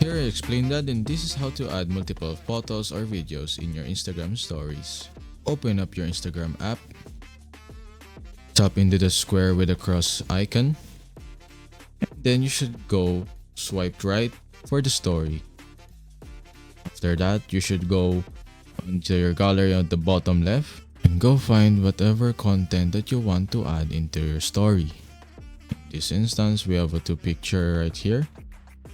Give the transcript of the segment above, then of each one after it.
Here I explain that, and this is how to add multiple photos or videos in your Instagram stories. Open up your Instagram app, tap into the square with a cross icon, then you should go swipe right for the story. After that, you should go into your gallery at the bottom left and go find whatever content that you want to add into your story. In this instance, we have a two picture right here.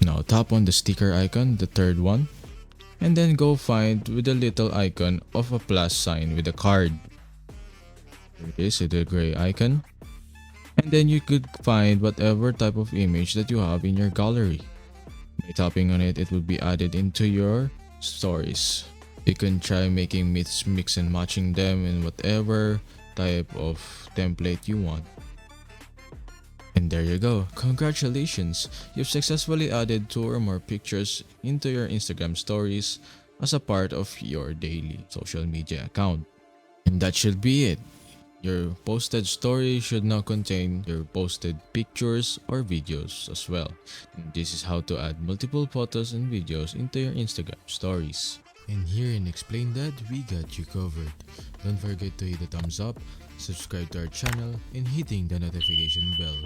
Now tap on the sticker icon, the third one, and then go find with the little icon of a plus sign with a card. There it is, the gray icon. And then you could find whatever type of image that you have in your gallery. By tapping on it, it will be added into your stories. You can try making mix and matching them in whatever type of template you want. And there you go. Congratulations! You've successfully added 2 or more pictures into your Instagram stories as a part of your daily social media account. And that should be it. Your posted story should now contain your posted pictures or videos as well. And this is how to add multiple photos and videos into your Instagram stories. And here in Explain That, we got you covered. Don't forget to hit the thumbs up, subscribe to our channel, and hitting the notification bell.